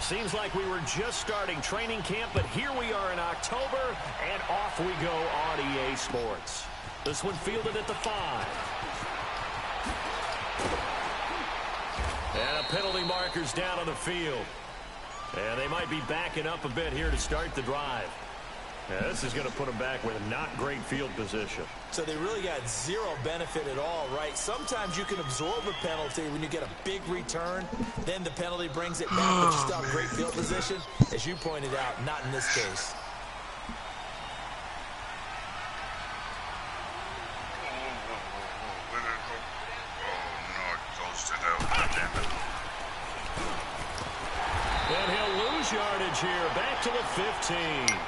Seems like we were just starting training camp, but here we are in October, and off we go on EA Sports. This one fielded at the 5. And a penalty marker's down on the field. And they might be backing up a bit here to start the drive. Yeah, this is going to put them back with not great field position. So they really got zero benefit at all, right? Sometimes you can absorb a penalty when you get a big return. Then the penalty brings it back, but you still have great field position. As you pointed out, not in this case. And he'll lose yardage here, back to the 15.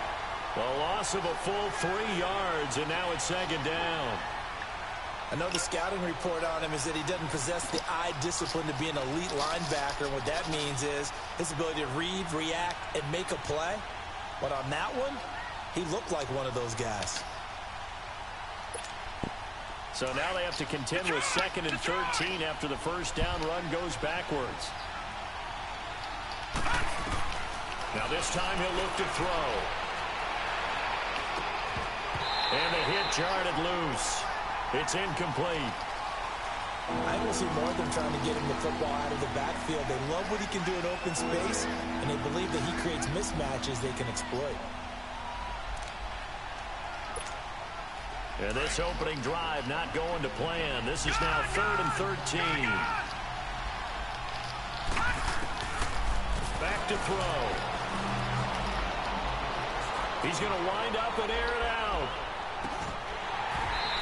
A loss of a full 3 yards, and now it's second down. I know the scouting report on him is that he doesn't possess the eye discipline to be an elite linebacker. And what that means is his ability to read, react, and make a play. But on that one, he looked like one of those guys. So now they have to contend with 2nd and 13 after the first down run goes backwards. Now this time he'll look to throw. And the hit jarred it loose. It's incomplete. I will see more of them trying to get him the football out of the backfield. They love what he can do in open space, and they believe that he creates mismatches they can exploit. And this opening drive not going to plan. This is now 3rd and 13. Back to throw. He's going to wind up and air it out.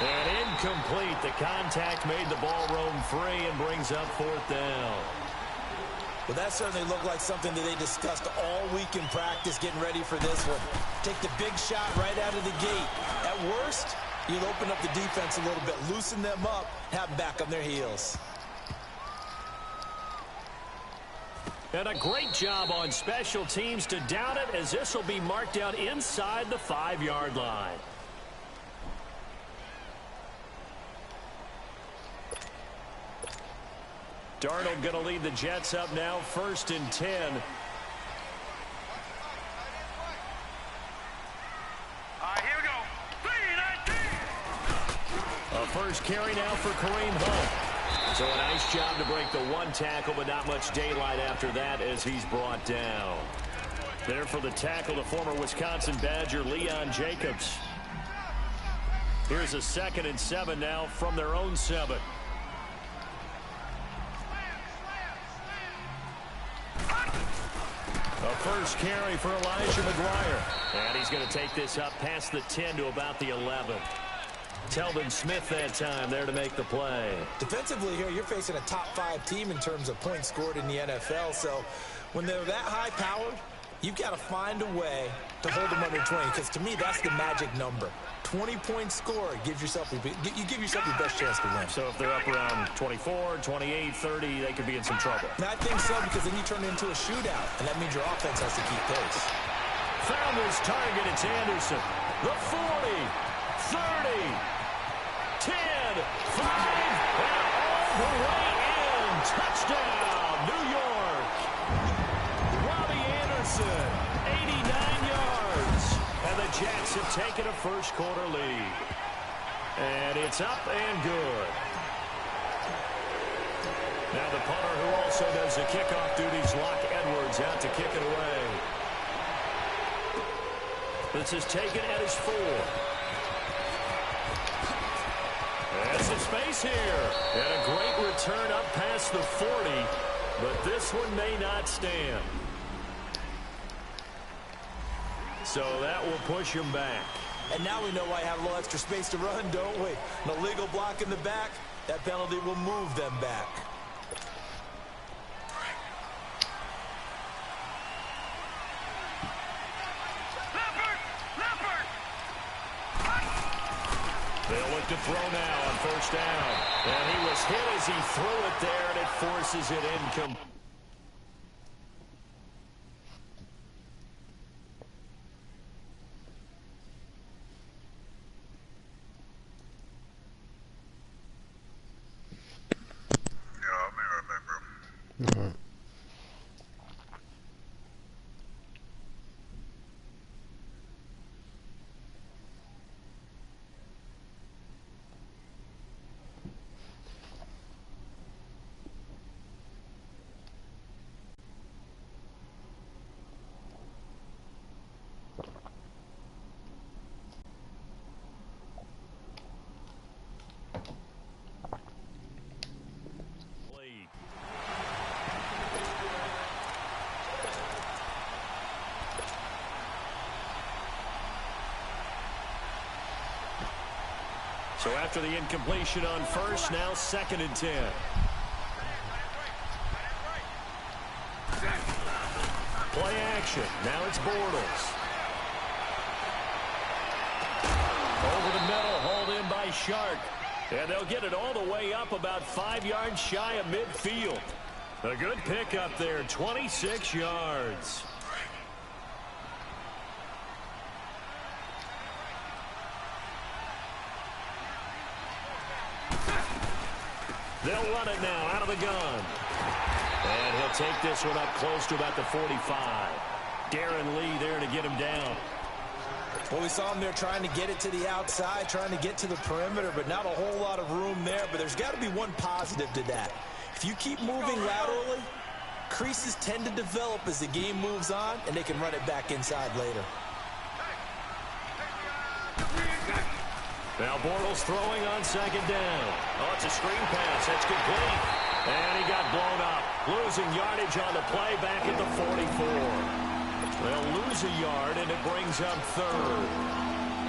And incomplete. The contact made the ball roam free and brings up 4th down. Well, that certainly looked like something that they discussed all week in practice getting ready for this one. Take the big shot right out of the gate. At worst, you'll open up the defense a little bit, loosen them up, have them back on their heels. And a great job on special teams to down it, as this will be marked out inside the 5-yard line. Darnold going to lead the Jets up now, 1st and 10. Here we go. 3-19. A first carry now for Kareem Hunt. So a nice job to break the 1 tackle, but not much daylight after that as he's brought down. There for the tackle, the former Wisconsin Badger, Leon Jacobs. Here's a 2nd and 7 now from their own 7. A first carry for Elijah McGuire. And he's going to take this up past the 10 to about the 11. Telvin Smith that time there to make the play. Defensively here, you're facing a top 5 team in terms of points scored in the NFL. So when they're that high-powered, you've got to find a way to hold them under 20. Because to me, that's the magic number. 20-point score gives yourself you give yourself your best chance to win. So if they're up around 24, 28, 30, they could be in some trouble. And I think so, because then you turn it into a shootout, and that means your offense has to keep pace. Found his target. It's Anderson. The 40, 30, 10, 5, and all the way in. Touchdown, New York. Robbie Anderson, 89 yards. And the Jets have taken a first-quarter lead. And it's up and good. Now the punter, who also does the kickoff duties, Locke Edwards, out to kick it away. This is taken at his 4. There's some space here. And a great return up past the 40. But this one may not stand. So that will push him back. And now we know why I have a little extra space to run, don't we? An illegal block in the back. That penalty will move them back. They'll look to throw now on first down. And he was hit as he threw it there, and it forces it incomplete. So after the incompletion on first, now 2nd and 10. Play action. Now it's Bortles. Over the middle, hauled in by Shark. And they'll get it all the way up about 5 yards shy of midfield. A good pickup there, 26 yards. They'll run it now out of the gun. And he'll take this one up close to about the 45. Darren Lee there to get him down. Well, we saw him there trying to get it to the outside, trying to get to the perimeter, but not a whole lot of room there. But there's got to be one positive to that. If you keep moving laterally, creases tend to develop as the game moves on, and they can run it back inside later. Now Bortles throwing on 2nd down. Oh, it's a screen pass. That's complete. And he got blown up. Losing yardage on the play back at the 44. They'll lose a yard, and it brings up 3rd.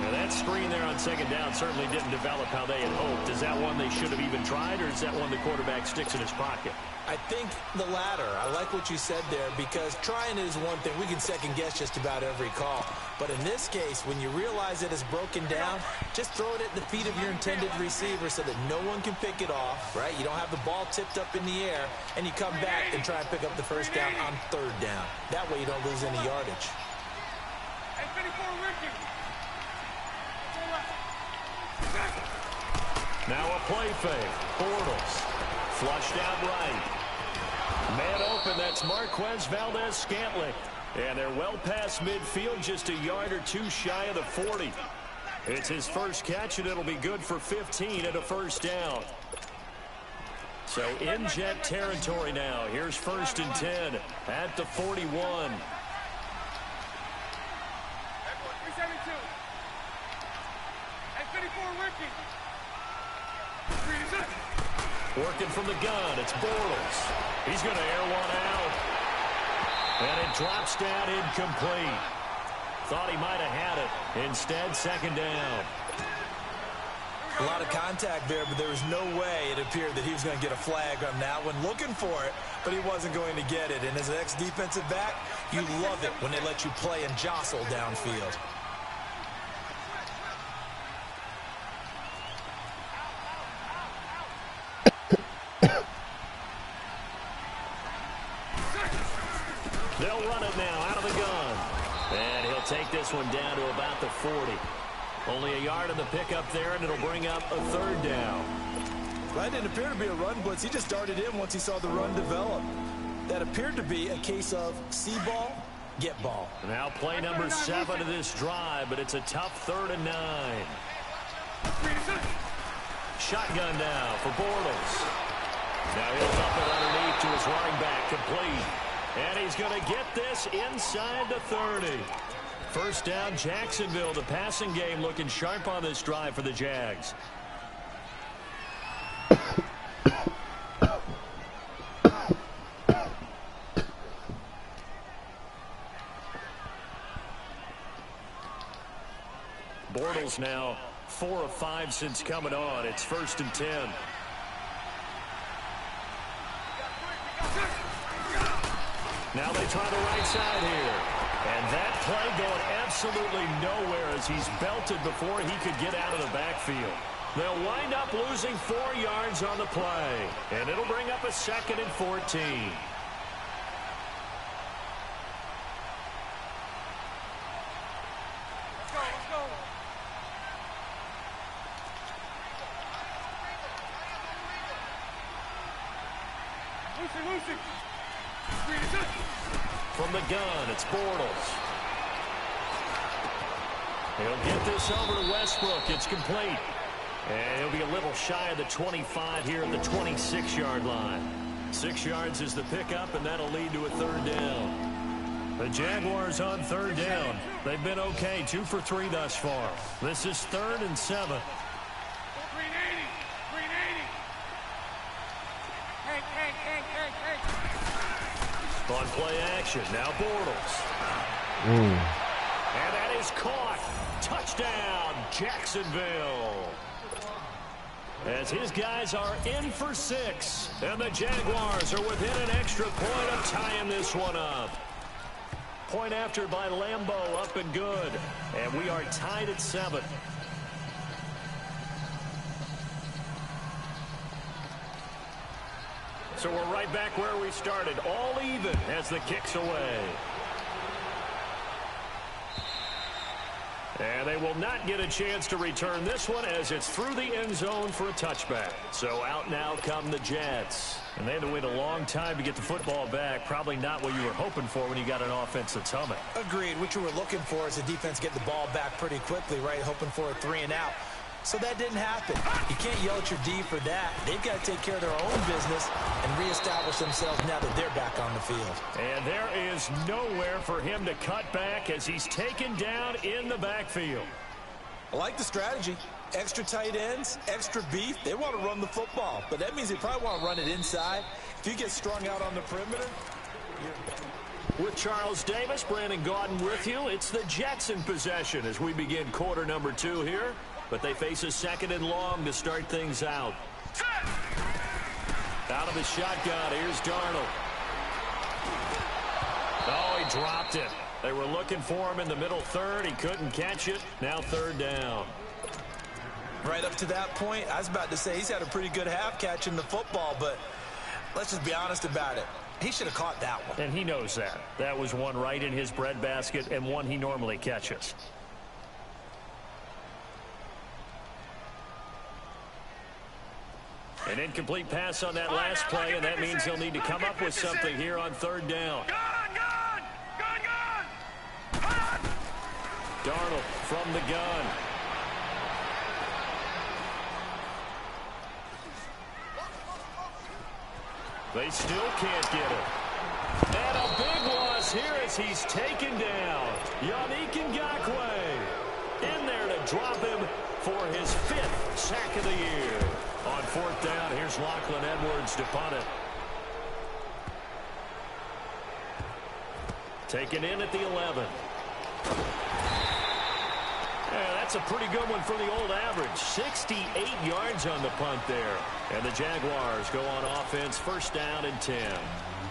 Now that screen there on 2nd down certainly didn't develop how they had hoped. Is that one they should have even tried, or is that one the quarterback sticks in his pocket? I think the latter. I like what you said there, because trying it is one thing. We can second guess just about every call. But in this case, when you realize it is broken down, just throw it at the feet of your intended receiver so that no one can pick it off, right? You don't have the ball tipped up in the air, and you come back and try and pick up the 1st down on 3rd down. That way you don't lose any yardage. Now a play fake. Bortles. Flushed out right. Man open, that's Marquez Valdez-Scantling. And they're well past midfield, just a yard or 2 shy of the 40. It's his first catch, and it'll be good for 15 at a 1st down. So in jet territory now. Here's 1st and 10 at the 41. Working from the gun, it's Bortles. He's going to air one out. And it drops down incomplete. Thought he might have had it. Instead, 2nd down. A lot of contact there, but there was no way it appeared that he was going to get a flag on that one. Looking for it, but he wasn't going to get it. And as an ex-defensive back, you love it when they let you play and jostle downfield. They'll run it now out of the gun. And he'll take this one down to about the 40. Only a yard in the pickup there, and it'll bring up a 3rd down. That didn't appear to be a run blitz. He just darted in once he saw the run develop. That appeared to be a case of see ball, get ball. Now play number 7 of this drive, but it's a tough 3rd and 9. Shotgun now for Bortles. Now he'll dump it underneath to his running back, complete. And he's going to get this inside the 30. 1st down, Jacksonville. The passing game looking sharp on this drive for the Jags. Bortles now 4 of 5 since coming on. It's 1st and 10. Now they try the right side here. And that play going absolutely nowhere as he's belted before he could get out of the backfield. They'll wind up losing 4 yards on the play. And it'll bring up a 2nd and 14. From the gun, it's Bortles. He'll get this over to Westbrook. It's complete. And he'll be a little shy of the 25 here at the 26-yard line. 6 yards is the pickup, and that'll lead to a 3rd down. The Jaguars on 3rd down. They've been okay, 2 for 3 thus far. This is 3rd and 7. On play action, now Bortles. And that is caught. Touchdown, Jacksonville. as his guys are in for 6. And the Jaguars are within an extra point of tying this one up. Point after by Lambeau, up and good. And we are tied at 7. So we're right back where we started, all even as the kick's away. And they will not get a chance to return this one as it's through the end zone for a touchback. So out now come the Jets. And they had to wait a long time to get the football back. Probably not what you were hoping for when you got an offense that's humming. Agreed. What you were looking for is the defense get the ball back pretty quickly, right? Hoping for a 3-and-out. So that didn't happen. You can't yell at your D for that. They've got to take care of their own business and reestablish themselves now that they're back on the field. And there is nowhere for him to cut back as he's taken down in the backfield. I like the strategy. Extra tight ends, extra beef. They want to run the football, but that means they probably want to run it inside. If you get strung out on the perimeter, with Charles Davis, Brandon Gaudin with you. It's the Jets in possession as we begin quarter number 2 here. But they face a 2nd and long to start things out. Out of the shotgun, here's Darnold. Oh, he dropped it. They were looking for him in the middle third. He couldn't catch it. Now 3rd down. Right up to that point, I was about to say he's had a pretty good half catching the football, but let's just be honest about it. He should have caught that one. And he knows that. That was one right in his breadbasket and one he normally catches. An incomplete pass on that last play, and that means he'll need to come up with something here on 3rd down. Darnold from the gun. They still can't get it. And a big loss here as he's taken down. Yannick Ngakoue in there to drop him for his 5th sack of the year. On 4th down, here's Lachlan Edwards to punt it. Taken in at the 11. Yeah, that's a pretty good one for the old average. 68 yards on the punt there. And the Jaguars go on offense, 1st down and 10.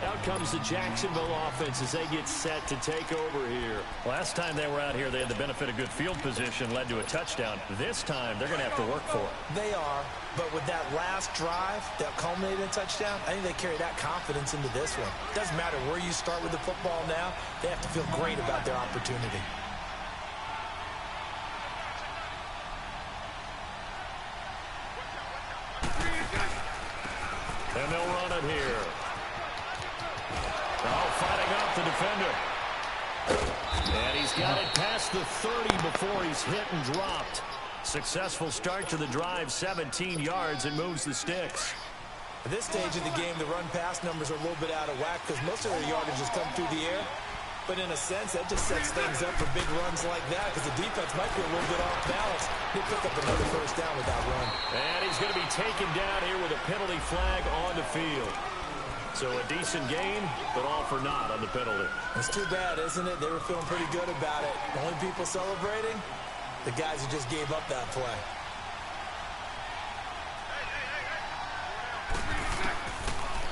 Out comes the Jacksonville offense as they get set to take over here. Last time they were out here, they had the benefit of good field position, led to a touchdown. This time, they're going to have to work for it. They are, but with that last drive that culminated in a touchdown, I think they carry that confidence into this one. It doesn't matter where you start with the football now. They have to feel great about their opportunity. And they'll run it here. Oh, fighting off the defender. And he's got it past the 30 before he's hit and dropped. Successful start to the drive, 17 yards, and moves the sticks. At this stage of the game, the run-pass numbers are a little bit out of whack because most of their yardage has come through the air. But in a sense, that just sets things up for big runs like that because the defense might be a little bit off balance. He'll pick up another 1st down with that run. And he's going to be taken down here with a penalty flag on the field. So a decent game, but all for naught on the penalty. It's too bad, isn't it? They were feeling pretty good about it. The only people celebrating, the guys who just gave up that play.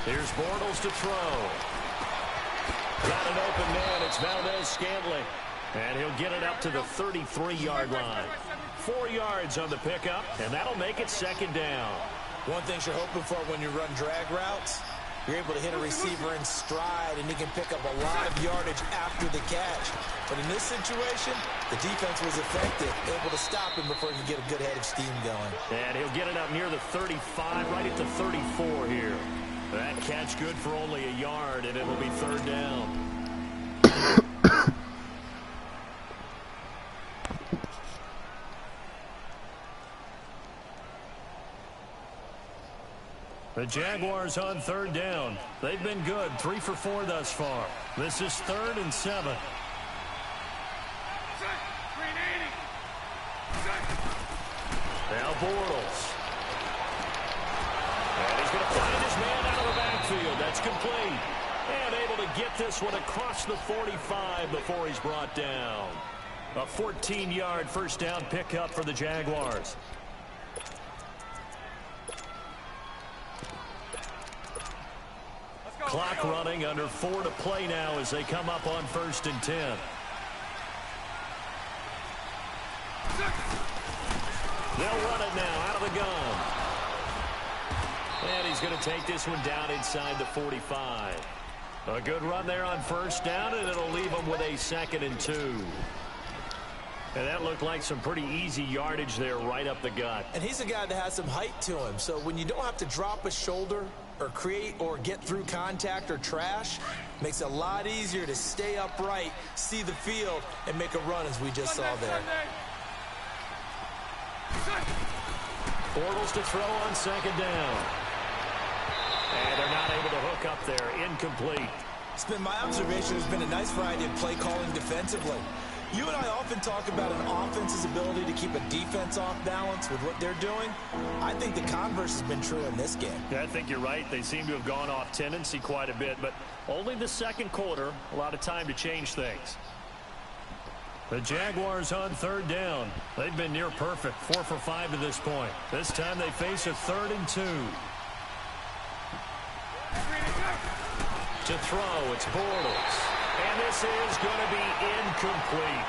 Here's Bortles to throw. Got an open man. It's Valdez-Scantling. And he'll get it up to the 33-yard line. 4 yards on the pickup, and that'll make it 2nd down. One thing you're hoping for when you run drag routes, you're able to hit a receiver in stride, and he can pick up a lot of yardage after the catch. But in this situation, the defense was effective, able to stop him before he could get a good head of steam going. And he'll get it up near the 35, right at the 34 here. That catch good for only a yard, and it'll be 3rd down. The Jaguars on 3rd down. They've been good, 3 for 4 thus far. This is 3rd and 7. Now Bortles. And he's going to find his man out of the backfield. That's complete. And able to get this one across the 45 before he's brought down. A 14-yard 1st down pickup for the Jaguars. Clock running, under 4 to play now as they come up on 1st and 10. They'll run it now out of the gun. And he's going to take this one down inside the 45. A good run there on 1st down, and it'll leave them with a 2nd and 2. And that looked like some pretty easy yardage there right up the gut. And he's a guy that has some height to him. So when you don't have to drop a shoulder or create or get through contact or trash, makes it a lot easier to stay upright, see the field, and make a run as we just saw there. Bortles to throw on 2nd down. And they're not able to hook up there. Incomplete. It's been my observation. There's been a nice variety of play calling defensively. You and I often talk about an offense's ability to keep a defense off balance with what they're doing. I think the converse has been true in this game. Yeah, I think you're right. They seem to have gone off tendency quite a bit, but only the 2nd quarter. A lot of time to change things. The Jaguars on 3rd down. They've been near perfect, 4 for 5 to this point. This time they face a 3rd and 2. To throw, it's Bortles. And this is going to be incomplete.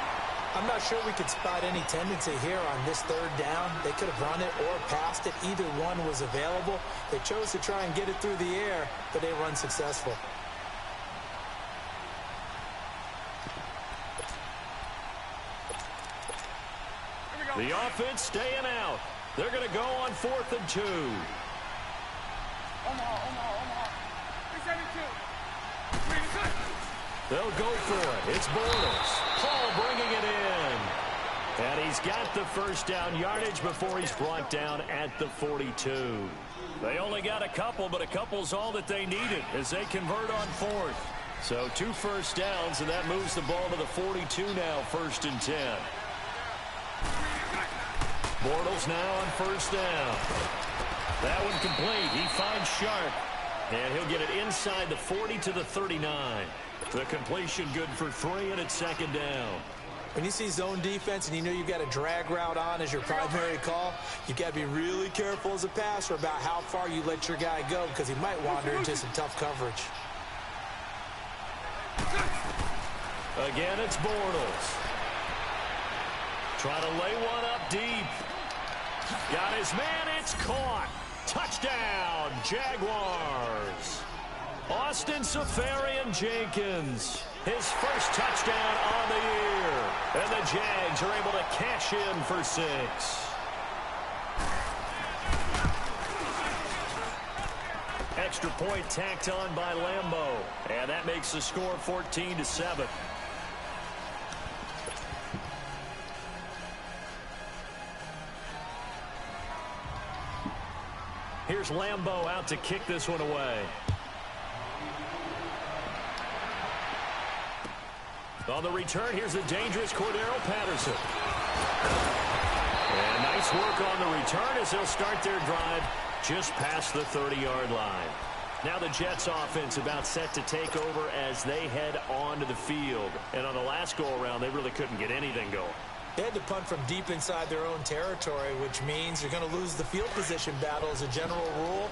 I'm not sure we could spot any tendency here on this 3rd down. They could have run it or passed it. Either one was available. They chose to try and get it through the air, but they were unsuccessful. The offense staying out. They're going to go on 4th and 2. Omaha. 372. They'll go for it. It's Bortles. Paul bringing it in. And he's got the 1st down yardage before he's brought down at the 42. They only got a couple, but a couple's all that they needed as they convert on 4th. So 2 first downs, and that moves the ball to the 42 now, 1st and 10. Bortles now on 1st down. That one complete. He finds Sharp. And he'll get it inside the 40 to the 39. The completion good for 3, and it's 2nd down. When you see zone defense and you know you've got a drag route on as your primary call, you've got to be really careful as a passer about how far you let your guy go because he might wander into some tough coverage. Again, it's Bortles. Trying to lay one up deep. Got his man. It's caught. Touchdown, Jaguars. Austin Seferian-Jenkins, his first touchdown on the year. And the Jags are able to cash in for 6. Extra point tacked on by Lambeau. And that makes the score 14-7. Here's Lambeau out to kick this one away. On the return, here's the dangerous Cordero Patterson. And nice work on the return as they'll start their drive just past the 30-yard line. Now the Jets offense about set to take over as they head onto the field. And on the last go-around, they really couldn't get anything going. They had to punt from deep inside their own territory, which means you're going to lose the field position battle as a general rule.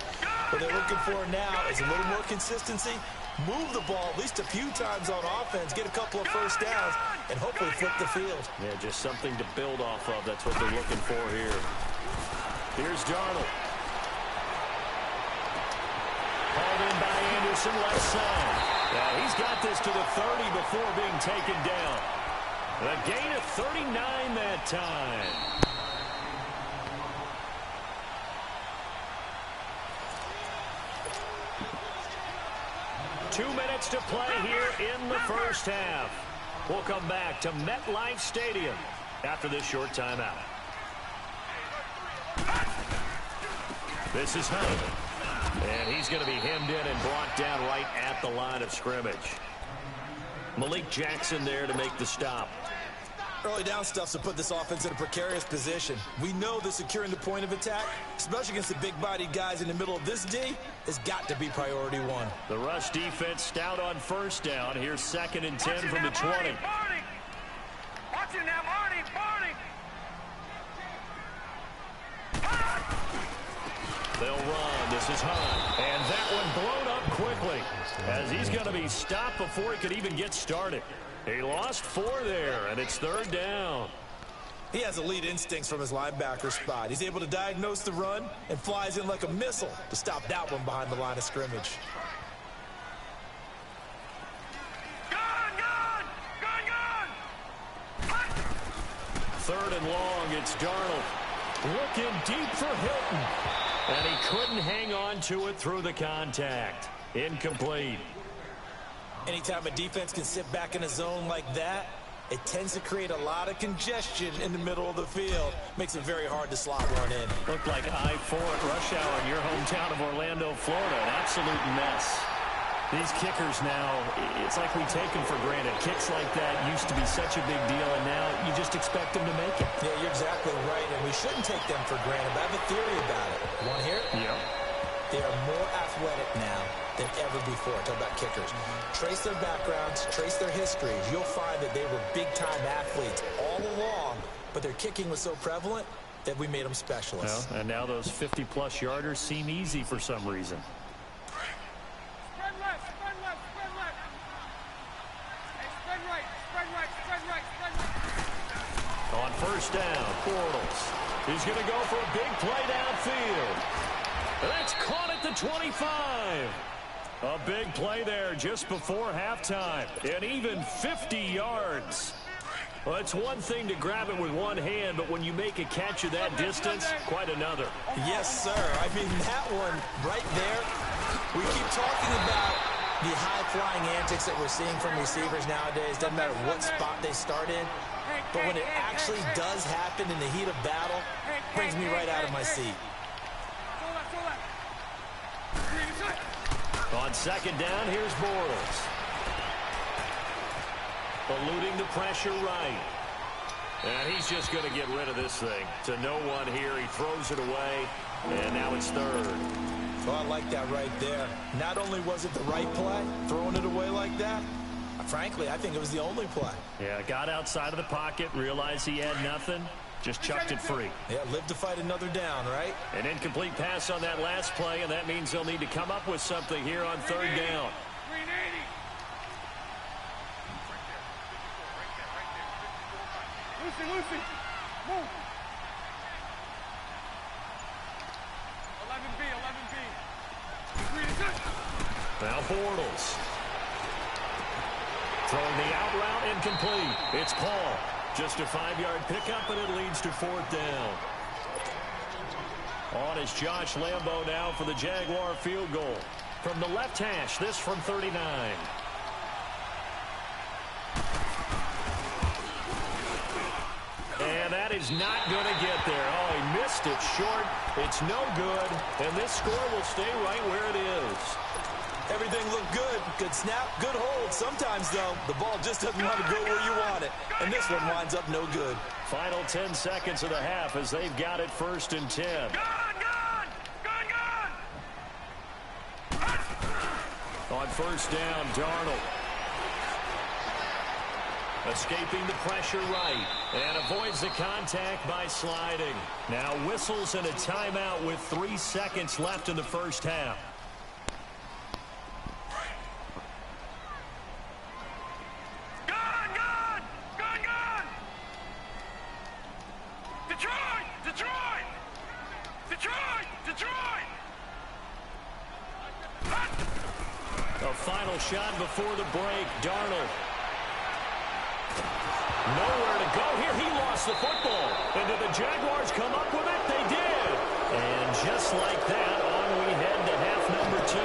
What they're looking for now is a little more consistency, move the ball at least a few times on offense, get a couple of first downs, and hopefully flip the field. Yeah, just something to build off of. That's what they're looking for here. Here's Darnold. Hauled in by Anderson, left side. Now he's got this to the 30 before being taken down. A gain of 39 that time. Two minutes to play here in the first half. We'll come back to MetLife Stadium after this short timeout. This is Hunt. And he's going to be hemmed in and brought down right at the line of scrimmage. Malik Jackson there to make the stop. Early down stuffs to put this offense in a precarious position. We know that securing the point of attack, especially against the big-bodied guys in the middle of this D, has got to be priority 1. The rush defense stout on 1st down. Here's 2nd and 10 from the 20. Watch it now, Marty. They'll run. This is Hunt. And that one blown up quickly. incomplete, as he's going to be stopped before he could even get started. He lost 4 there, and it's 3rd down. He has elite instincts from his linebacker spot. He's able to diagnose the run and flies in like a missile to stop that one behind the line of scrimmage. Third and long, it's Darnold. Looking deep for Hilton. And he couldn't hang on to it through the contact. Incomplete. Anytime a defense can sit back in a zone like that, it tends to create a lot of congestion in the middle of the field. Makes it very hard to slot one in. Looked like I-4 at rush hour in your hometown of Orlando, Florida. An absolute mess. These kickers now, it's like we take them for granted. Kicks like that used to be such a big deal, and now you just expect them to make it. Yeah, you're exactly right, and we shouldn't take them for granted. But I have a theory about it. You want to hear it? Yeah. They are more athletic now than ever before. Talk about kickers. Trace their backgrounds, trace their histories. You'll find that they were big-time athletes all along, but their kicking was so prevalent that we made them specialists. Well, and now those 50-plus yarders seem easy for some reason. On first down, Bortles. He's going to go for a big play downfield. That's caught at the 25. A big play there just before halftime. And even 50 yards. Well, it's one thing to grab it with one hand, but when you make a catch of that distance, quite another. Yes, sir. I mean, that one right there, we keep talking about the high-flying antics that we're seeing from receivers nowadays. Doesn't matter what spot they start in. But when it actually does happen in the heat of battle, it brings me right out of my seat. On second down, here's Bortles. Eluding the pressure right. And he's just going to get rid of this thing. To no one here. He throws it away. And now it's 3rd. Well, I like that right there. Not only was it the right play, throwing it away like that, frankly, I think it was the only play. Yeah, got outside of the pocket, realized he had nothing, just chucked it free. Yeah, live to fight another down, right? An incomplete pass on that last play, and that means they'll need to come up with something here on 3rd down. 380. Lucy, move. 11B. Now Bortles. Throwing the out route, incomplete. It's Paul. Just a 5-yard pickup, and it leads to 4th down. On is Josh Lambo now for the Jaguar field goal. From the left hash, this from 39. And that is not going to get there. Oh, he missed it short. It's no good, and this score will stay right where it is. Everything looked good. Good snap, good hold. Sometimes, though, the ball just doesn't want to go where you want it. And this one winds up no good. Final 10 seconds of the half as they've got it 1st and 10. On first down, Darnold. Escaping the pressure right. And avoids the contact by sliding. Now whistles and a timeout with 3 seconds left in the first half. A final shot before the break. Darnold. Nowhere to go here. He lost the football. And did the Jaguars come up with it? They did. And just like that, on we head to half number 2.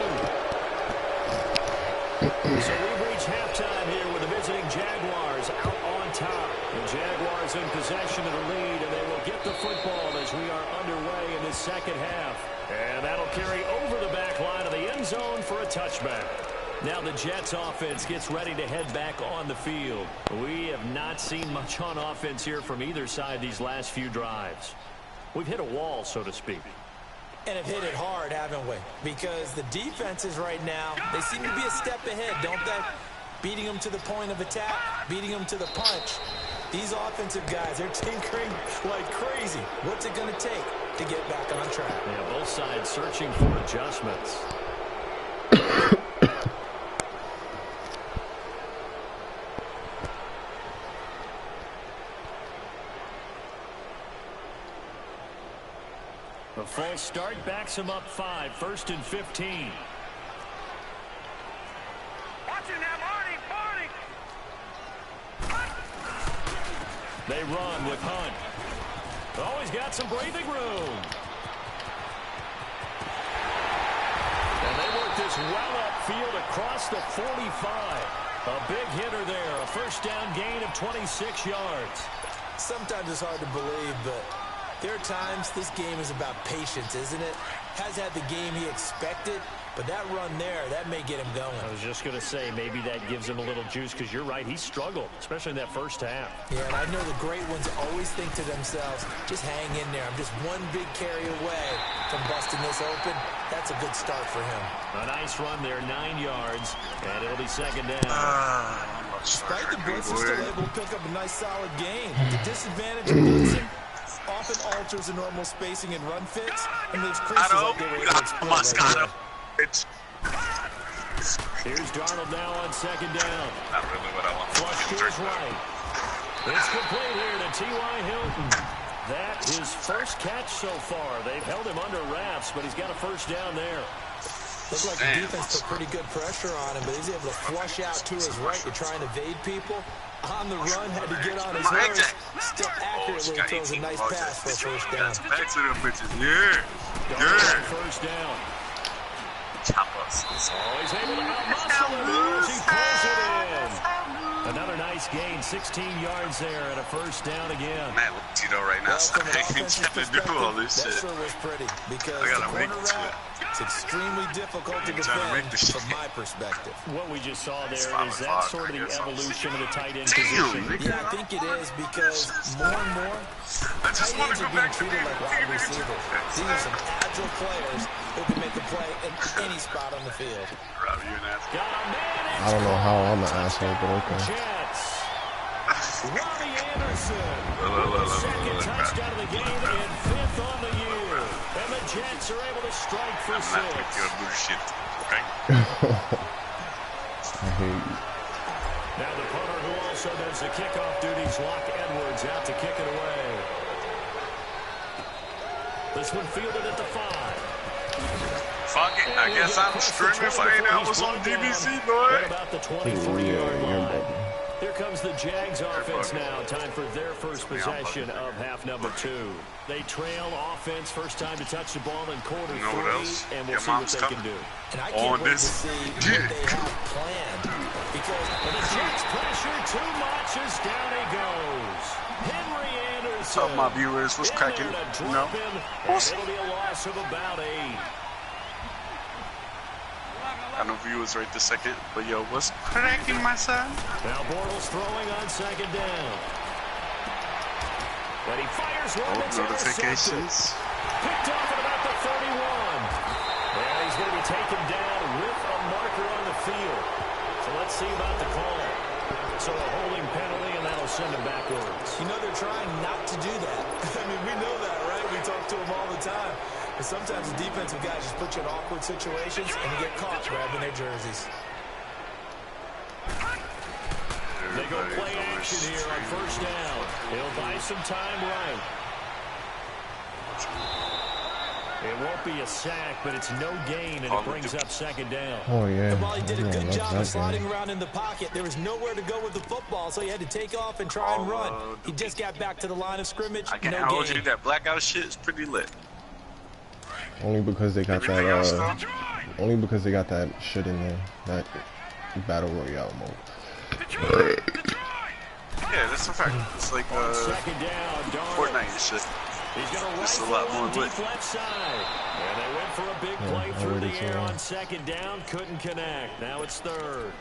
So we've reached halftime here with the visiting Jaguars out on top. The Jaguars in possession of the lead, and they will get the football as we are underway in this second half. And that'll carry over the back line of the end zone for a touchback. Now the Jets offense gets ready to head back on the field. We have not seen much on offense here from either side these last few drives. We've hit a wall, so to speak. And have hit it hard, haven't we? Because the defenses right now, they seem to be a step ahead, don't they? Beating them to the point of attack, beating them to the punch. These offensive guys, they're tinkering like crazy. What's it going to take to get back on track? Yeah, both sides searching for adjustments. A false start backs him up 5, 1st and 15. Watching that, Marty. They run with Hunt. Oh, he's got some breathing room. And they work this well upfield across the 45. A big hitter there. A first down gain of 26 yards. Sometimes it's hard to believe, but there are times this game is about patience, isn't it? Has had the game he expected, but that run there, that may get him going. I was just going to say, maybe that gives him a little juice, because you're right, he struggled, especially in that first half. Yeah, and I know the great ones always think to themselves, just hang in there. I'm just one big carry away from busting this open. That's a good start for him. A nice run there, 9 yards, and it'll be second down. Despite the blitz, he's still able to pick up a nice solid gain. The disadvantage of blitzing often alters the normal spacing and run fits and leaves creases like they were able to exploit right there. Here's Darnold now on second down. Not really what I want. Flush to his right. It's complete here to T.Y. Hilton. That his first catch so far. They've held him under wraps, but he's got a first down there. Looked like the defense put pretty good pressure on him, but he's able to flush out to his right to try and evade people. On the run, had to get on his horse. Still accurately throws a nice pass for a first down. Back to them bitches. Yeah. First down. Choppers. Oh, he's able to out-muscle him as he pulls it in. Another nice gain, 16 yards there, and a first down again. Matt Tito right now, so From an I ain't offensive trying to do all this that shit. sure was pretty because I the gotta make corner it to route, it's extremely difficult to ain't trying to make defend this from shit. my perspective. What we just saw there, Five is and that five, sort of I the guess. evolution of the tight end Damn, position? nigga. Yeah, I think it is because more and more I just tight want ends to are go being back to treated like wide the receivers. These are some agile players who can make a play in any spot on the field. Rob, you an asshole. Got a man. I don't know how I'm an asshole, but okay. Jets. Robbie Anderson. Second Look, touchdown of the game and 5th on the year. And the Jets are able to strike for I'm not with 6. your bullshit, okay? I hate you. Now the punter who also does the kickoff duties, Locke Edwards, out to kick it away. This one fielded at the 5. Fuck it, I guess I'm streaming for 8 hours on DBC, boy. At about the 23-yard line. buddy. Here comes the Jags offense now. Time for their first possession of half number 2. They trail offense, first time to touch the ball in quarter You know what 3, else? and we'll Your see what mom's they coming. can do. And I On can't wait to this. see what they have planned because And the Jets pressure too much as down he goes. Henry Anderson. What's up, my viewers? What's in cracking? there to You drop know? him, and it'll be a loss of about 8. I know viewers right this second, but yo, what's cracking, my son? Now Bortles throwing on second down. And he fires one that's intercepted. Notifications. Picked off at about the 31. And he's going to be taken down with a marker on the field. So let's see about the call. So a holding penalty, and that'll send him backwards. you know they're trying not to do that. I mean, we know that, right? We talk to them all the time. But sometimes the defensive guys just put you in awkward situations and you get caught grabbing their jerseys. They go play action here on first down. He'll buy some time right. It won't be a sack, but it's no gain, and it brings up second down. Oh, yeah. And while he did a Yeah, good love job that of sliding game. around in the pocket, there was nowhere to go with the football, so he had to take off and try and run. He just got back to the line of scrimmage, I can't no hold you. gain. That blackout shit is pretty lit. Only because they got Everything else, that, though? only because they got that shit in there, that battle royale mode. Yeah, that's a fact. It's like Second down, Darnold. Fortnite and shit. He's got a It's a rifle lot more on lit. deep left side. And they went for a big play I through already the saw air that. on second down. Couldn't connect. Now it's third.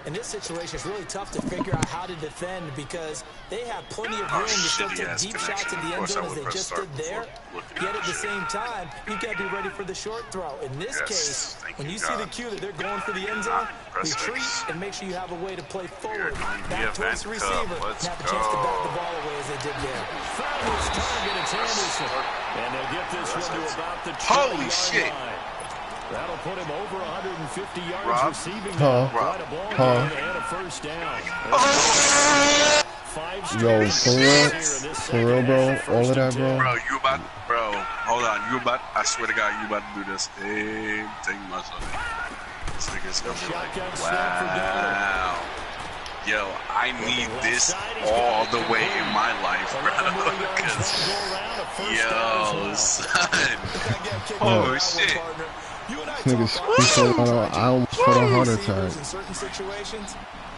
In this situation, it's really tough to figure out how to defend because they have plenty of room to still take shitty-ass deep shots in connection. the Of end course I zone as would they press just start did there. before looking Yet at at the shit. same time, you've got to be ready for the short throw. In this Yes, case, thank when you, you see the God. cue that they're going for the end zone, Press retreat X. and make sure you have a way to play forward, Yeah, back towards the Van receiver, Cup, let's and have a chance to bat the go. ball away as they did there. Found his target. It's Anderson. And they'll get this one to about the Holy 20-yard shit. line. That'll put him over 150 yards Rob? receiving. Huh? Quite a ball Huh? game and a first down. Yo, for real, bro. All of that, bro. Bro, hold on. I swear to God, you about to do this. Hey, take my son. This nigga's gonna be like, wow. Yo, I need this all the way in my life, bro. Because, yo, son. Oh, shit. This nigga's speaking, I almost had a heart attack.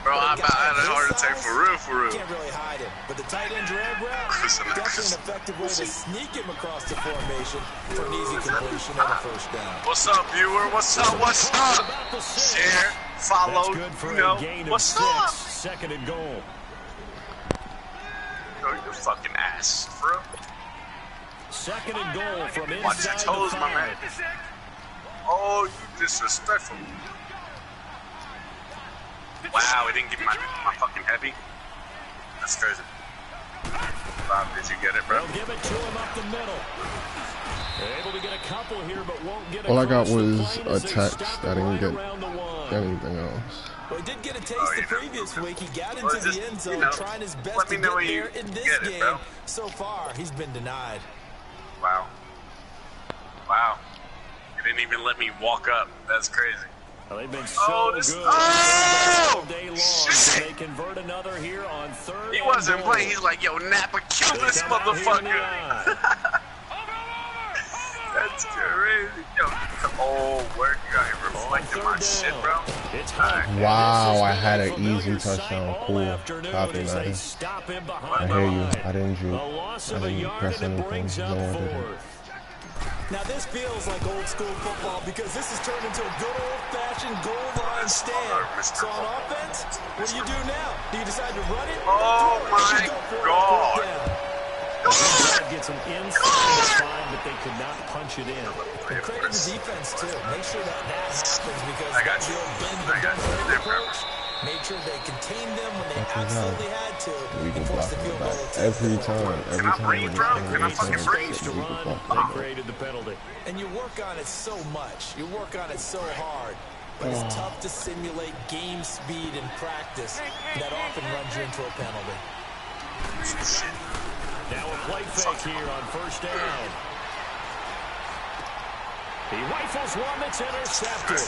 Bro, I had a heart attack for real. Can't really hide it, but the tight end drag route, definitely an effective way to sneak him across the formation for an easy completion and a first down. What's up, viewer? What's up? Share, follow, you know, what's up? Second and goal. Yo, your fucking ass, bro. Second and goal from inside. Watch your toes, my man. Oh, you disrespectful. Wow, it didn't give me my fucking heavy. That's crazy. Bob, did you get it, bro? They'll give it to him up the middle. They're able to get a couple here, but won't get all I got was a text. I didn't get anything else. Well, he did get a taste the previous week. He got into the end zone, trying his best to get there in this game. So far, he's been denied. Wow. You didn't even let me walk up. That's crazy. Well, they've been so good all day long. Shit. They convert another here on third. He wasn't playing. He's like, yo, Napa, kill this motherfucker. That's crazy. Yo, where you got here reflecting my shit, bro? Wow, I had an easy touchdown. Cool. Copy, man. I hear you. I didn't juke. I didn't press anything. No one did it. Now this feels like old school football because this has turned into a good old-fashioned goal line stand. So on offense, what do you do now? Do you decide to run it? Oh my God! Gets him inside the fine, but they could not punch it in. And credit the defense too. Make sure that happens because I got you. Approach made sure they contained them when they absolutely had to. We can block them back every time. Can I breathe, bro? Can I fucking breathe? They created the penalty. And you work on it so much. You work on it so hard. But it's tough to simulate game speed in practice. That often runs you into a penalty. Now a play fake here on first down. He rifles one that's intercepted.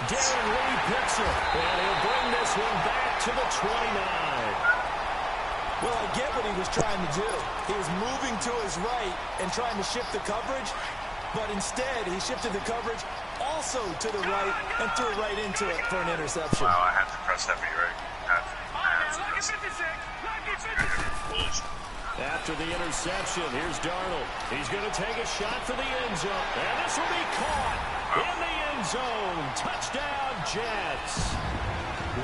Darren Lee picks it, and he'll bring this one back to the 29. Well, I get what he was trying to do. He was moving to his right and trying to shift the coverage, but instead he shifted the coverage also to the right and threw right into it for an interception. Wow, I have to press heavy, right? After the interception, here's Darnold. He's going to take a shot for the end zone, and this will be caught in the end zone. Touchdown, Jets.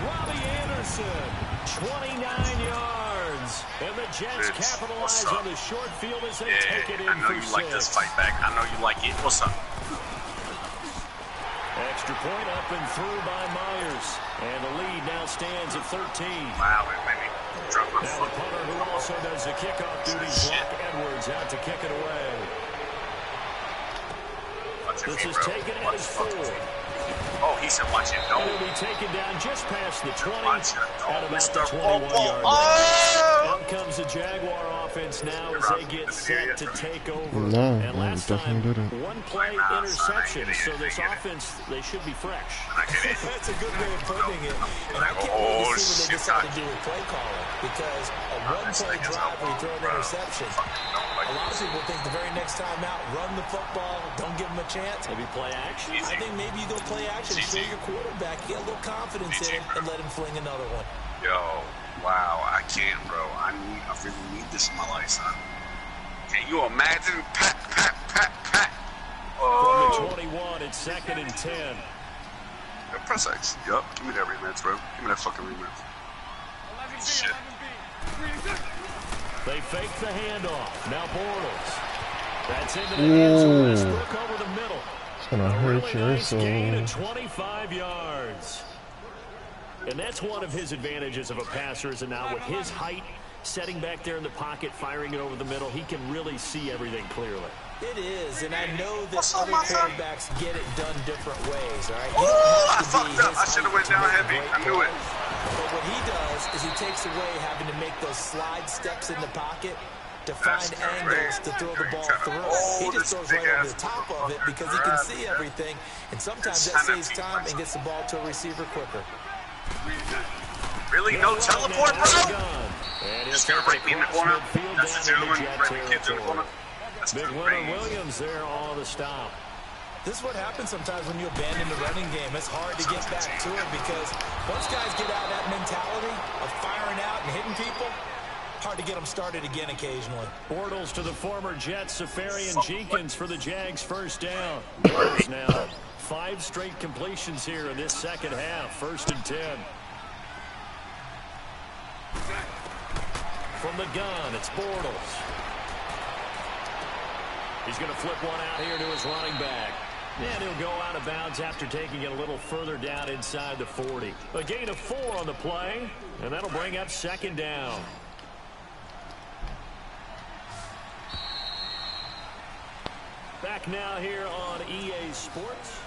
Robbie Anderson, 29 yards. And the Jets capitalize on the short field as they take it in for 6. I know you like this fight back. I know you like it. What's up? Extra point up and through by Myers. And the lead now stands at 13. Wow, it made me drop my foot. Now the punter who also does the kickoff duties, Brock Edwards, out to kick it away. This is taken at his 4. Oh, he said watch it. No. It'll be taken down just past the 20 at about the 21-yard line. Out comes the Jaguar offense now as they get set to take over. No, and last time, didn't. One-play interception, so this offense, they should be fresh. That's a good way of putting it. And I can't wait to see what they decide to do with play calling because a one-play drive where you throw an interception, a lot of people think the very next time out, run the football, don't give them a chance. Maybe play action? I think maybe you go play action, show your quarterback, get a little confidence in him, and let him fling another one. Yo, wow, I can't, bro. I really need this in my life, son. Can you imagine? Pat. Oh. From the 21, it's 2nd and 10. Yo, press X. Yup, give me that rematch, bro. Give me that fucking rematch. Shit. They fake the handoff. Now Bortles. That's into the end zone. Westbrook over the middle. It's gonna hurt you. Nice gain of 25 yards. And that's one of his advantages of a passer, is now with his height, setting back there in the pocket, firing it over the middle, he can really see everything clearly. It is, and I know that other quarterbacks get it done different ways, all right? Oh, I fucked up. I should have went down heavy. I knew it. But what he does is he takes away having to make those slide steps in the pocket to find angles to throw the ball through. He just throws right over the top of it because he can see everything, and sometimes that saves time and gets the ball to a receiver quicker. Really? No teleport, bro? Just gonna break me in the corner. That's a gentleman. Break the kids in the corner. Big Leonard Williams there on the stop. This is what happens sometimes when you abandon the running game. It's hard to get back to it because once guys get out of that mentality of firing out and hitting people, hard to get them started again occasionally. Bortles to the former Jets, Safarian Jenkins for the Jags first down. There's now 5 straight completions here in this second half. 1st and 10. From the gun, it's Bortles. He's going to flip one out here to his running back. And he'll go out of bounds after taking it a little further down inside the 40. A gain of 4 on the play, and that'll bring up 2nd down. Back now here on EA Sports.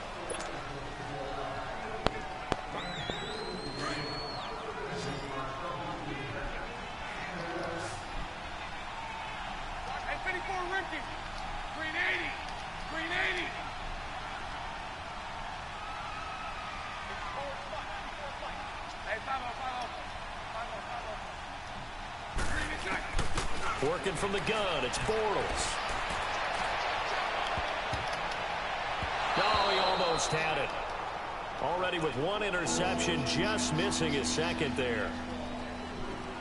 Hey, 54 Ricky. Green 80. Green 80. Hey, 5-0. Working from the gun, it's Bortles. Oh, he almost had it. Already with 1 interception, just missing his 2nd there.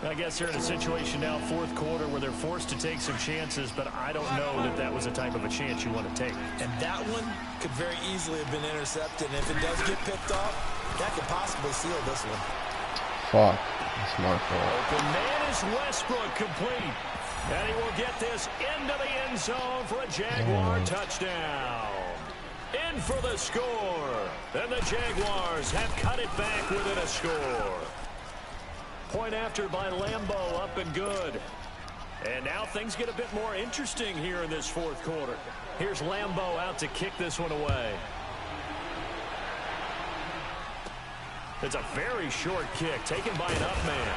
I guess they're in a situation now, 4th quarter, where they're forced to take some chances, but I don't know that that was the type of a chance you want to take. And that one could very easily have been intercepted. And if it does get picked off, that could possibly seal this one. Fuck. That's my fault. Open man is Westbrook, complete. And he will get this into the end zone for a Jaguar touchdown. In for the score. And the Jaguars have cut it back within a score. Point after by Lambeau, up and good. And now things get a bit more interesting here in this 4th quarter. Here's Lambeau out to kick this one away. It's a very short kick taken by an up man.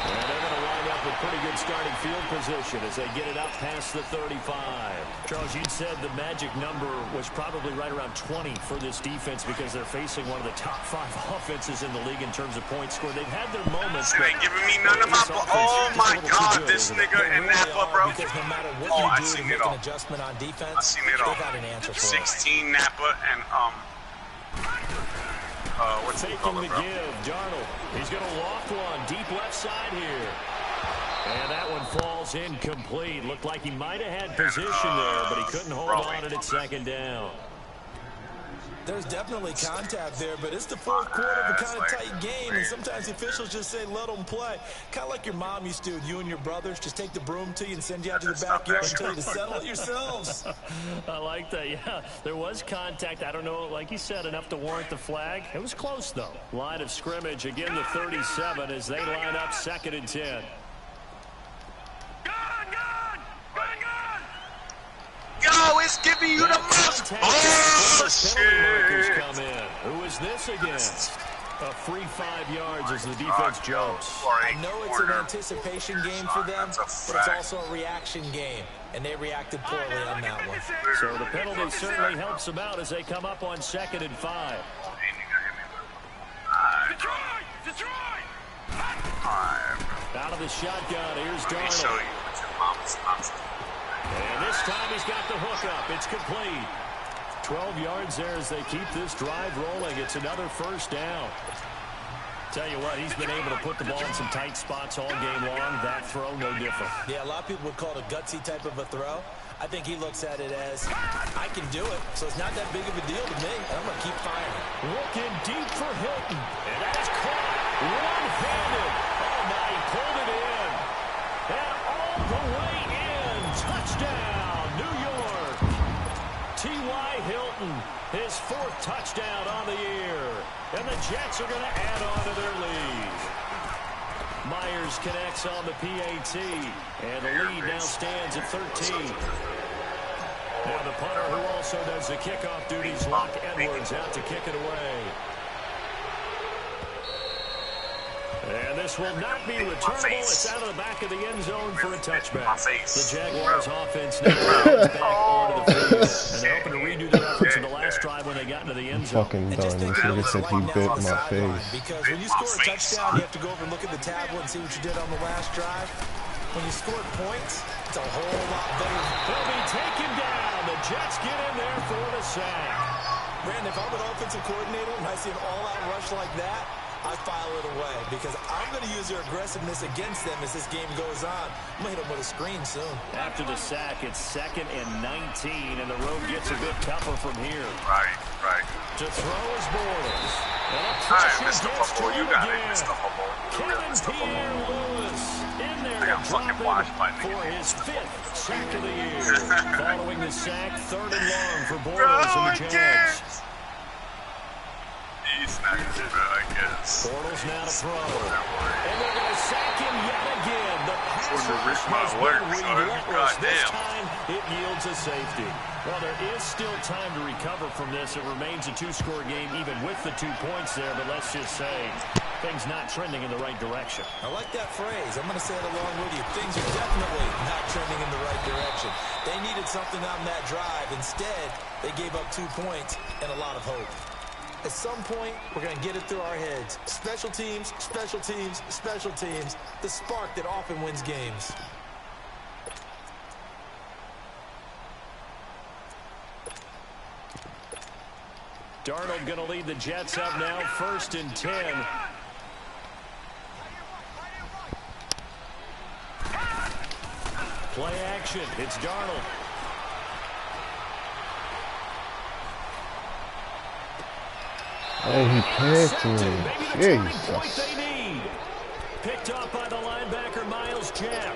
And they're going to wind up with pretty good starting field position as they get it up past the 35. Charles, you said the magic number was probably right around 20 for this defense because they're facing one of the top 5 offenses in the league in terms of points scored. They've had their moments. They ain't giving me none of my... Oh, my God, this nigga and Napa, bro. Because no matter what you do to make an adjustment on defense, I seen it all. they got an answer for 16 Napa and, what's it called, bro? Give, Darnold. He's going to loft one deep left side here. And that one falls incomplete. Looked like he might have had position there, but he couldn't hold on at 2nd down. There's definitely contact there, but it's the 4th quarter of a kind of tight game, and sometimes the officials just say, let them play. Kind of like your mom used to, you and your brothers, just take the broom to you and send you out to the backyard and tell you to settle it yourselves. I like that, yeah. There was contact. I don't know, like you said, enough to warrant the flag. It was close, though. Line of scrimmage, again, the 37 as they line up 2nd and 10. Yo, it's giving you the most. Oh, shit. Come in. Who is this against? A free 5 yards as the defense jumps. I know it's an anticipation game for them, but it's also a reaction game, and they reacted poorly on that one. So the penalty certainly helps them out as they come up on 2nd and 5. Out of the shotgun, here's Darnold. And this time he's got the hook up. It's complete. 12 yards there as they keep this drive rolling. It's another 1st down. Tell you what, he's been able to put the ball in some tight spots all game long. That throw, no different. Yeah, a lot of people would call it a gutsy type of a throw. I think he looks at it as, I can do it, so it's not that big of a deal to me. I'm going to keep firing. Looking deep for Hilton. And that is caught one-handed. Oh, now he pulled it in. And all the way in. Touchdown, New York. T.Y. Hilton, his 4th touchdown on the year. And the Jets are going to add on to their lead. Myers connects on the PAT. And the lead now stands at 13. Now the punter who also does the kickoff duties, Locke Edwards, out to kick it away. And this will not be returnable. It's out of the back of the end zone for a touchback. The Jaguars offense now comes back onto the field. And they're hoping to redo their efforts in the last drive when they got into the end zone. Fucking done. This nigga said he bit my face. Because when you score a touchdown, you have to go over and look at the tablet and see what you did on the last drive. When you scored points, it's a whole lot better. They'll be taken down. The Jets get in there for the sack. Brandon, if I'm an offensive coordinator and I see an all-out rush like that, I file it away because I'm going to use their aggressiveness against them as this game goes on. I'm going to hit them with a screen soon. After the sack, it's 2nd and 19, and the road gets a bit tougher from here. Right. To throw is Bortles. And a All right, pressure Mr. gets to Fumble, you him got it, again. Mr. Fumble. Kevin Pierre-Lewis in there to drop it for his 5th sack of the year. Following the sack, 3rd and long for Bortles and the Jags. He's not good, I guess. Bortles now to throw. And they're going to sack him yet again. The pass rush has been relentless. This time, it yields a safety. Well, there is still time to recover from this. It remains a 2-score game even with the 2 points there. But let's just say things not trending in the right direction. I like that phrase. I'm going to say it along with you. Things are definitely not trending in the right direction. They needed something on that drive. Instead, they gave up 2 points and a lot of hope. At some point, we're going to get it through our heads. Special teams, special teams, special teams. The spark that often wins games. Darnold going to lead the Jets up now, 1st and 10. Play action. It's Darnold. Oh, he picked me. Jesus. Picked up by the linebacker, Miles Jack.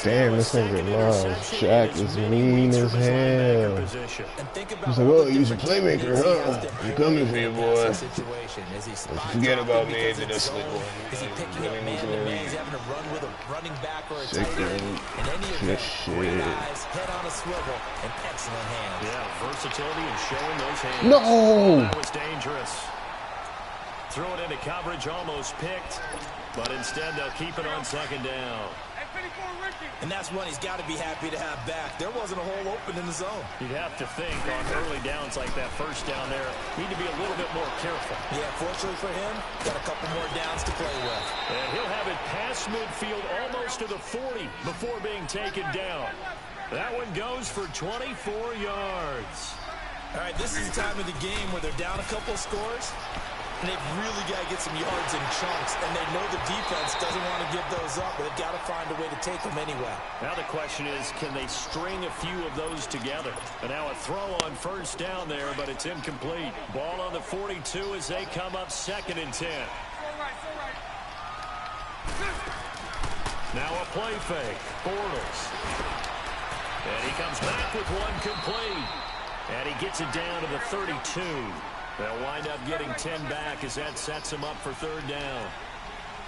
Damn, this nigga Miles Jack is mean as hell. He's like, oh, he's a playmaker, huh? I'm coming for you, boy. Forget about me and just sleep on Is he picking up man-to-man? He's having to run with a running back or a tight end. In any event, great eyes, head on a swivel, and excellent hands. Yeah, versatility and showing those hands. No! That was dangerous. Throw it into coverage, almost picked. But instead, they'll keep it on 2nd down. And that's one he's got to be happy to have back. There wasn't a hole open in the zone. You'd have to think on early downs like that 1st down there, need to be a little bit more careful. Yeah, fortunately for him, got a couple more downs to play with. And he'll have it past midfield almost to the 40 before being taken down. That one goes for 24 yards. All right, this is the time of the game where they're down a couple of scores. And they've really got to get some yards in chunks. And they know the defense doesn't want to give those up, but they've got to find a way to take them anyway. Now the question is, can they string a few of those together? And now a throw on 1st down there, but it's incomplete. Ball on the 42 as they come up 2nd and 10. Now a play fake. Bortles. And he comes back with one complete. And he gets it down to the 32. They'll wind up getting 10 back as that sets him up for 3rd down.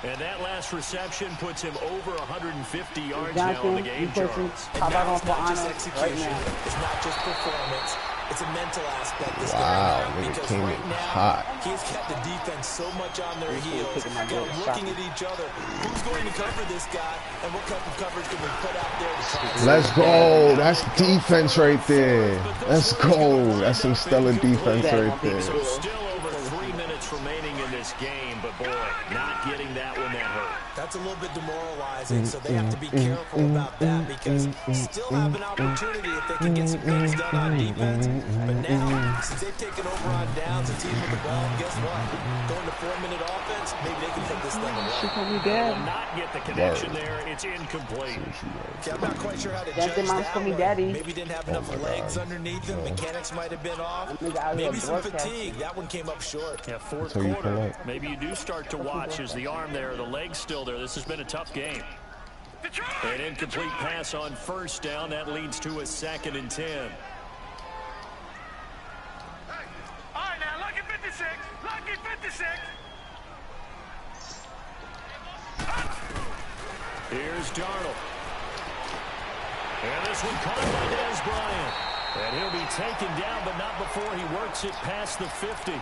And that last reception puts him over 150 yards now in the game, Charles. And now it's not just execution. It's not just performance. It's a mental aspect that's wow, going on because came right in now hot. he's kept the defense so much on their heels. They're looking at each other. Who's going to cover this guy, and what type of coverage can we put out there to try? Let's go. That's defense right there. Let's go. That's some stellar defense right there. So still over 3 minutes remaining in this game, but boy, not getting that one that hurt. That's a little bit demoralizing, so they have to be careful about that because still have an opportunity if they can get some things done on defense. But now, since they've taken over on downs and teams with the ball, guess what? Going to 4-minute offense, maybe they can put this thing away. They will not get the connection there. It's incomplete. Okay, I'm not quite sure how to judge that one. Maybe didn't have enough legs underneath him. Mechanics might have been off. Maybe some fatigue. That one came up short. Yeah, 4th quarter. Maybe you do start to watch as the arm there, the legs still there. This has been a tough game. An incomplete pass on 1st down. That leads to a 2nd and 10. All right, now, lucky 56. Lucky 56. Here's Darnold. And this one caught by Dez Bryant. And he'll be taken down, but not before he works it past the 50.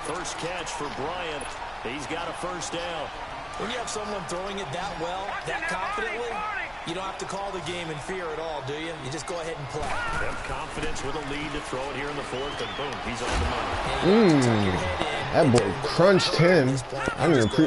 First catch for Bryant. He's got a 1st down. When you have someone throwing it that well, that confidently, you don't have to call the game in fear at all, do you? You just go ahead and play. Have confidence with a lead to throw it here in the fourth, and boom, he's on the money. That boy crunched him.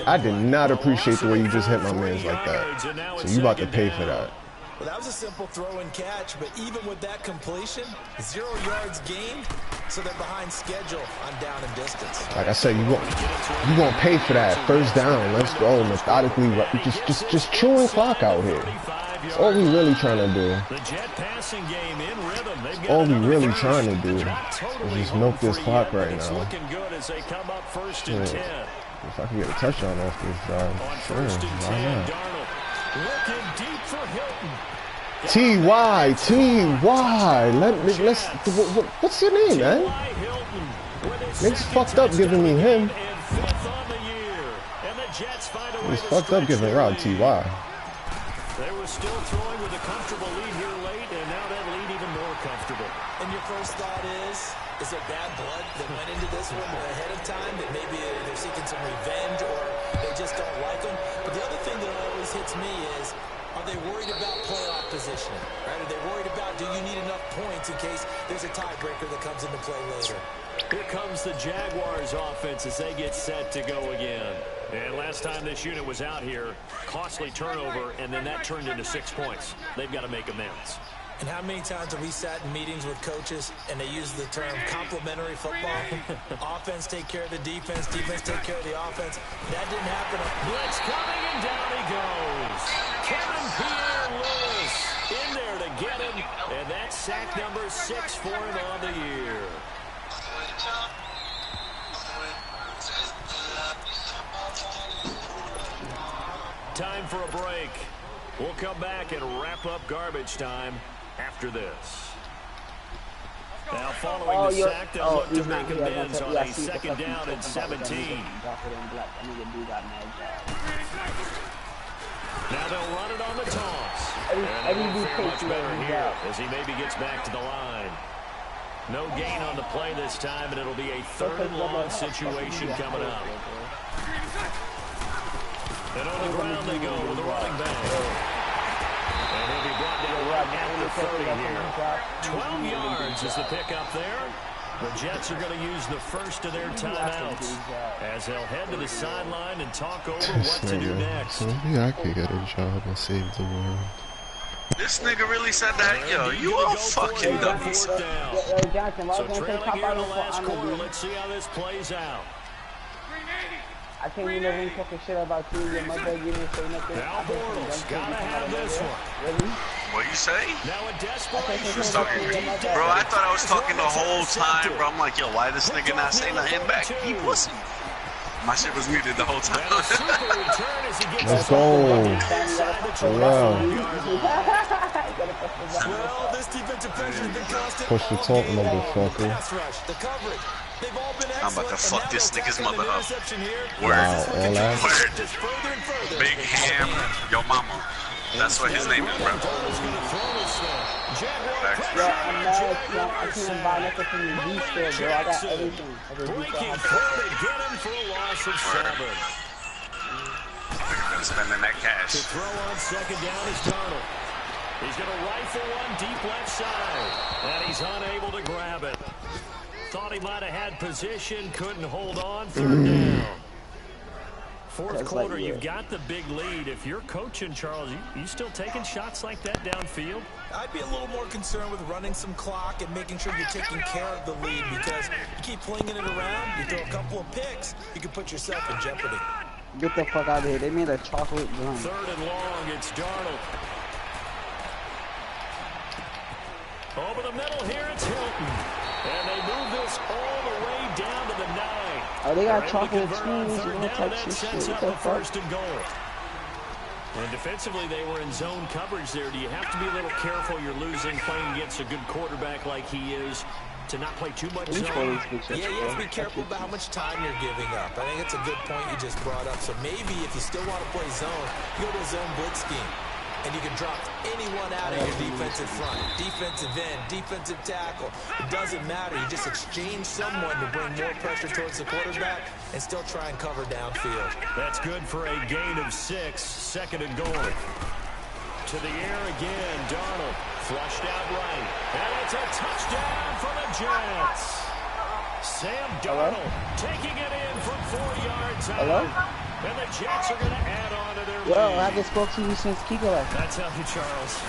I did not appreciate the way you just hit my man's like that. So you about to pay for that. Well, that was a simple throw and catch, but even with that completion, 0 yards gained, so they're behind schedule on down and distance. Like I said, you gonna pay for that. First down, let's go methodically. Just chewing clock out here. That's all we really trying to do. All we really trying to do is just milk this clock right now. Yeah. If I can get a touchdown off this drive, sure, why not? Looking deep for Hilton. T.Y. Let's. What's your name, man? Niggas fucked up giving me him. He's fucked up giving Rob T.Y. They were still throwing with a comfortable lead here late, and now that lead even more comfortable. And your first thought is there bad blood that went into this one ahead of time, that maybe they're seeking some revenge or they just don't like them? But the other thing that always hits me is, are they worried about playoff positioning? Right? Are they worried about, do you need enough points in case there's a tiebreaker that comes into play later? Here comes the Jaguars offense as they get set to go again. And last time this unit was out here, costly turnover, and then that turned into 6 points. They've got to make amends. And how many times have we sat in meetings with coaches and they use the term complementary football? Offense take care of the defense, defense take care of the offense. That didn't happen. Blitz coming, and down he goes. Kevin Pierre-Louis in there to get him, and that's sack number 6 for him on the year. Time for a break. We'll come back and wrap up garbage time after this. Now following the sack, they'll look to make amends on a 2nd down and 17. Now they'll run it on the toss. And they'll fare much better here as he maybe gets back to the line. No gain on the play this time, and it'll be a 3rd and long situation coming up. And on the ground they go with the running back. And he'll be brought down right at the 30 here. 12 yards is the pickup there. The Jets are going to use the first of their timeouts as they'll head to the sideline and talk over what to do next. Maybe I could get a job and save the world. This nigga really said that? Yo, you a fucking dummy. So trailing here in the last quarter, let's see how this plays out. I can't even know talking shit about you. Your mother didn't say nothing. Now Bortles gotta have this one. Really? What you say? Now a desperation. Bro, I thought I was talking the whole time, bro. I'm like, yo, why this nigga not saying nothing back? He pussy. My shit was muted the whole time. Let's go. Wow. Well, this defensive pressure has been constant. Push the talk, motherfucker. The coverage. They've all been I'm about to fuck this nigga's mother up. Wow, all that. Word. Big Ham, yo mama. That's what his name is, bro. I can't buy nothing from the D store, bro. I got everything. Breaking through to get him for a loss of 7. Been spending that cash. To throw on 2nd down is Darnold. He's going to rifle one deep left side, and he's unable to grab it. Thought he might have had position, couldn't hold on. 3rd down. 4th quarter, you've got the big lead. If you're coaching, Charles, you still taking shots like that downfield? I'd be a little more concerned with running some clock and making sure you're taking care of the lead, because you keep flinging it around, you throw a couple of picks, you can put yourself in jeopardy. Get the fuck out of here. They made a chocolate drum. 3rd and long, it's Darnold. Over the middle here, it's Hilton. And they move this all the way down to the 9. Oh, they got chocolate spoons. Now that sets up a 1st and goal. And defensively, they were in zone coverage there. Do you have to be a little careful? You're losing, playing against a good quarterback like he is, to not play too much zone. Yeah, you have to be careful about how much time you're giving up. I think it's a good point you just brought up. So maybe if you still want to play zone, you go to a zone blitz scheme. and you can drop anyone out of your defensive front. Defensive end, defensive tackle. It doesn't matter. You just exchange someone to bring more pressure towards the quarterback and still try and cover downfield. That's good for a gain of 6, second and goal. To the air again, Darnold. Flushed out right. And it's a touchdown for the Jets. Sam Darnold taking it in from 4 yards out. And the Jets are going to add on to their lead. Yo, I haven't spoke to you since Kiko left. That's how you, Charles.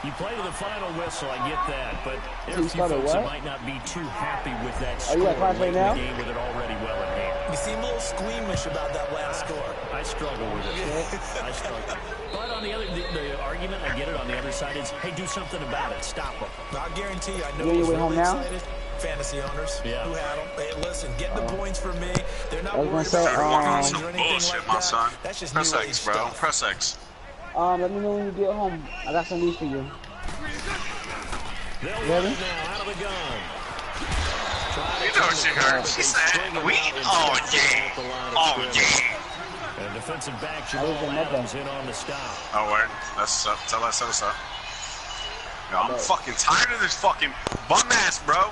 You play to the final whistle, I get that, but there are a few folks that might not be too happy with that score. Are you at class right now? Game with it already well in hand. You seem a little squeamish about that last score. I struggle with it. I struggle. But on the other, the argument, I get it, on the other side is, hey, do something about it. Stop them. I guarantee you, I know you really home now? excited. Fantasy owners who had them. Hey, listen, get the points for me. They're not worried about some bullshit, my son. That's just Press new X, bro. stuff. Press X. Let me know when you get home. I got some news for you. They'll run now out of the gun. You know what she heard? She said, "We oh yeah, oh yeah." And defensive back Jamal Adams in on the stop. Oh word, that's tell us what's up. Yo, I'm fucking tired of this fucking bum ass, bro.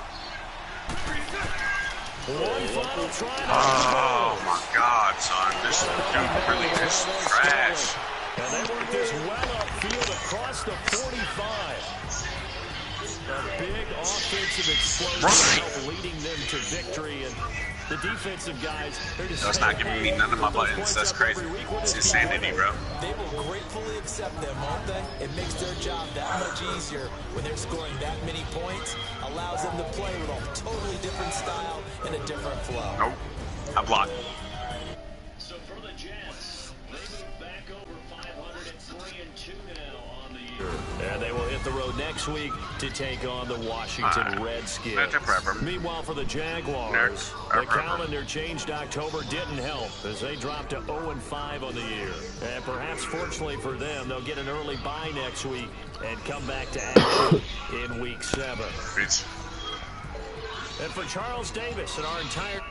One final try. Oh my God, son, this dude really is trash. And they work this well upfield across the 45. A big offensive explosion leading them to victory, and the defensive guys, they're just... That's not giving me none of my buttons. That's crazy. It's insanity, bro. They will gratefully accept them, won't they? It makes their job that much easier when they're scoring that many points. Allows them to play with a totally different style and a different flow. Nope. I blocked. So for the Jets, they move back over 503-2 now on the year. And they will hit the road next week to take on the Washington Redskins. Meanwhile, for the Jaguars, the calendar changed. October didn't help as they dropped to 0-5 on the year. And perhaps fortunately for them, they'll get an early bye next week and come back to action in Week 7. And for Charles Davis and our entire...